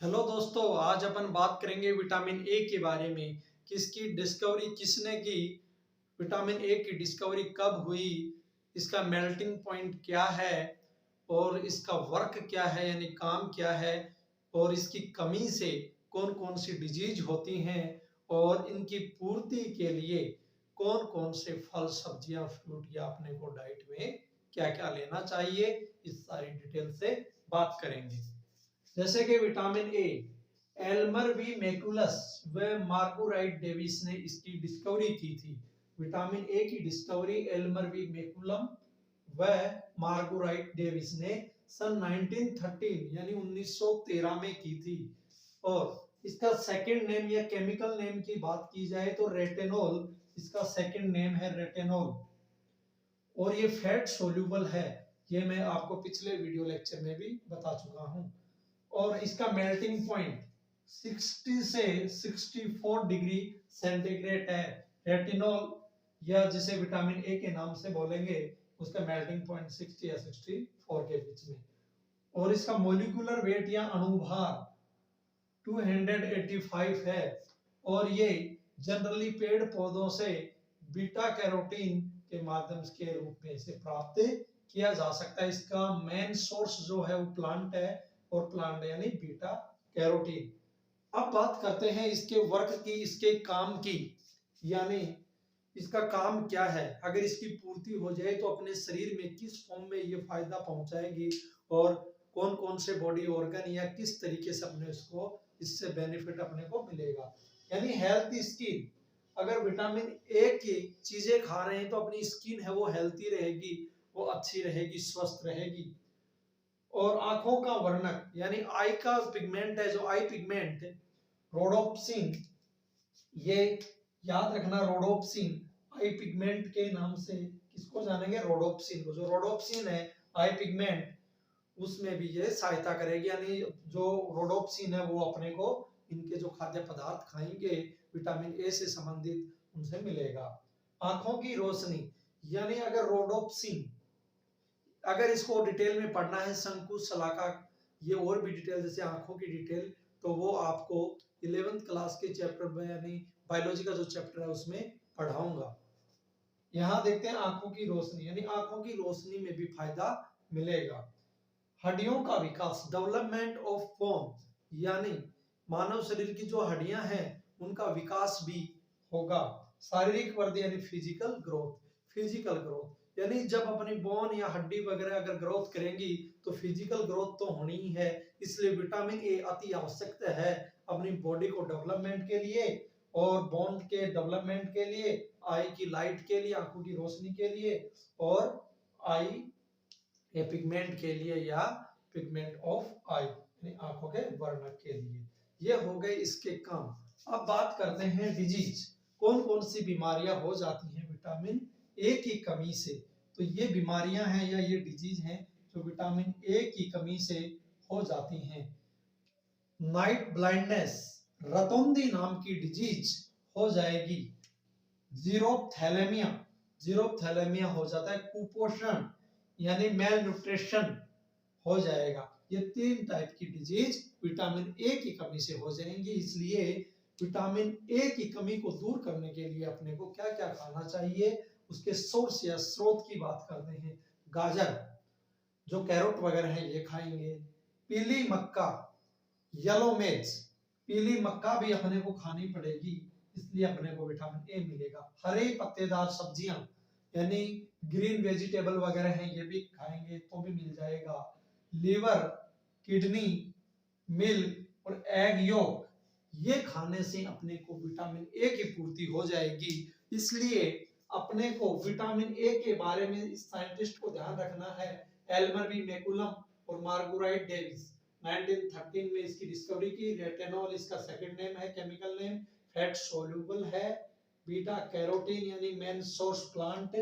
Hello दोस्तों, आज अपन बात करेंगे विटामिन ए के बारे में कि इसकी डिस्कवरी किसने की, विटामिन ए की डिस्कवरी कब हुई, इसका मेल्टिंग पॉइंट क्या है और इसका वर्क क्या है यानी काम क्या है और इसकी कमी से कौन कौन सी डिजीज होती हैं और इनकी पूर्ति के लिए कौन कौन से फल सब्जियां फ्रूट या अपने को डाइट में क्या क्या लेना चाहिए, इस सारी डिटेल से बात करेंगे। जैसे कि विटामिन ए, एल्मर वी मैकुलस व मार्गोराइट डेविस ने इसकी डिस्कवरी की थी। विटामिन ए की डिस्कवरी एल्मर वी मैकुलम व मार्गोराइट डेविस ने सन 1913 यानी 1913 में की थी। और इसका सेकंड नेम या केमिकल नेम की बात की जाए तो रेटेनॉल, इसका सेकंड नेम है रेटेनॉल। और ये फैट सोल्यूबल है, ये मैं आपको पिछले वीडियो लेक्चर में भी बता चुका हूं। और इसका मेल्टिंग पॉइंट 60 से 64 डिग्री सेंटीग्रेड है। रेटिनॉल या जिसे विटामिन ए के नाम से बोलेंगे, उसका मेल्टिंग पॉइंट 60 या 64 के बीच में। और इसका मोलिकुलर वेट या अणुभार 285 है। और ये जनरली पेड़ पौधों से बीटा कैरोटीन के माध्यम के रूप में इसे प्राप्त किया जा सकता है। इसका मेन सोर्स जो है वो प्लांट है, और प्लांट यानी बीटा कैरोटीन। अब बात करते हैं इसके वर्क की, इसके काम की, यानी इसका काम क्या है। अगर इसकी पूर्ति हो जाए तो अपने शरीर में किस फॉर्म में ये फायदा पहुंचाएगी और कौन कौन से बॉडी ऑर्गन या किस तरीके से अपने उसको इससे बेनिफिट अपने को मिलेगा। यानी हेल्थ स्किन, अगर विटामिन ए की चीजें खा रहे हैं तो अपनी स्किन है वो हेल्थी रहेगी, वो अच्छी रहेगी, स्वस्थ रहेगी। और आंखों का वर्णक यानी आई का पिगमेंट है, जो आई पिगमेंट रोडोप्सिन, ये याद रखना, रोडोप्सिन आई पिगमेंट के नाम से किसको जानेंगे, रोडोप्सिन को। जो रोडोप्सिन है आई पिगमेंट, उसमें भी ये सहायता करेगी। यानी जो रोडोप्सिन है वो अपने को इनके जो खाद्य पदार्थ खाएंगे विटामिन ए से संबंधित, उनसे मिलेगा। आंखों की रोशनी, यानी अगर रोडोप्सिन, अगर इसको डिटेल में पढ़ना है, संकुच शलाका, ये और भी डिटेल जैसे आंखों की डिटेल, तो वो आपको 11th क्लास के चैप्टर में यानी बायोलॉजी का जो चैप्टर है उसमें पढ़ाऊंगा। यहाँ देखते हैं आंखों की रोशनी, यानी आंखों की रोशनी में भी फायदा मिलेगा। हड्डियों का विकास, डेवलपमेंट ऑफ बोन, यानी मानव शरीर की जो हड्डियां हैं उनका विकास भी होगा। शारीरिक वृद्धि यानी फिजिकल ग्रोथ, फिजिकल ग्रोथ यानी जब अपनी बोन या हड्डी वगैरह अगर ग्रोथ करेंगी तो फिजिकल ग्रोथ तो होनी ही है। इसलिए विटामिन ए अति आवश्यक है अपनी बॉडी को डेवलपमेंट के लिए, और बोन के डेवलपमेंट के लिए, आई की लाइट के लिए, आंखों की रोशनी के लिए, और आई ये पिगमेंट के लिए या पिगमेंट ऑफ आई यानी आंखों के वर्णक के लिए। ये हो गए इसके काम। अब बात करते हैं डिजीज, कौन कौन सी बीमारियां हो जाती हैं विटामिन ए की कमी से। तो ये बीमारियां हैं या ये डिजीज हैं जो विटामिन ए की कमी से हो जाती हैं। नाइट ब्लाइंडनेस, रतौंधी नाम की डिजीज हो जाएगी। जीरोथैलेमिया, जीरोथैलेमिया हो जाता है। कुपोषण यानी मेल न्यूट्रिशन हो जाएगा। ये 3 टाइप की डिजीज विटामिन ए की कमी से हो जाएंगी। इसलिए विटामिन ए की कमी को दूर करने के लिए अपने को क्या क्या खाना चाहिए, उसके सोर्स या स्रोत की बात करते हैं। गाजर, जो कैरोट वगैरह है ये खाएंगे। पीली मक्का, येलो मेज, पीली मक्का भी अपने को खानी पड़ेगी, इसलिए अपने को विटामिन ए मिलेगा। हरे पत्तेदार सब्जियां यानी ग्रीन वेजिटेबल वगैरह हैं ये भी खाएंगे तो भी मिल जाएगा। लीवर, किडनी, मिल्क और एग योक, ये खाने से अपने को विटामिन ए की पूर्ति हो जाएगी। इसलिए अपने को विटामिन ए के बारे में इस साइंटिस्ट को ध्यान रखना है, एल्मर वी मैकुलम और मार्गोराइट डेविस। 1913 में इसकी डिस्कवरी की। रेटेनॉल इसका सेकंड नेम है, केमिकल नेम। फैट सोल्यूबल है। बीटा कैरोटीन यानी main source plant.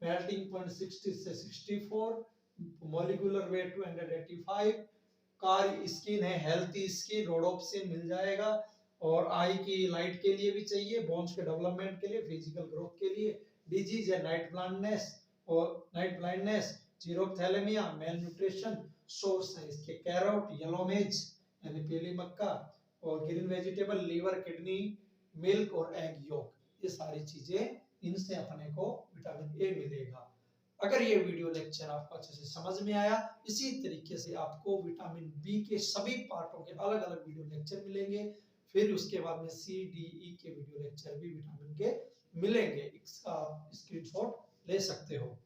Melting point 60 से 64, मॉलिक्यूलर वेट 285। कार स्किन है, हेल्थी स्किन, रोडोप्सिन मिल जाएगा। और आई की लाइट के लिए भी चाहिए, बोन्स के डेवलपमेंट के लिए, फिजिकल ग्रोथ के लिए। डिजीज है नाइट ब्लाइंडनेस और night blindness, xerophthalmia, malnutrition. Source है इसके कैरोट, येलो मेज यानी पीली मक्का, और green vegetable liver, kidney, milk और एग योक, ये सारी चीजें, इनसे अपने को विटामिन ए मिलेगा। अगर ये वीडियो लेक्चर आपको अच्छे से समझ में आया, इसी तरीके से आपको विटामिन बी के सभी पार्टों के अलग अलग वीडियो लेक्चर मिलेंगे। फिर उसके बाद में सी डी ई के वीडियो लेक्चर भी विटामिन के मिलेंगे, इसका स्क्रीनशॉट ले सकते हो।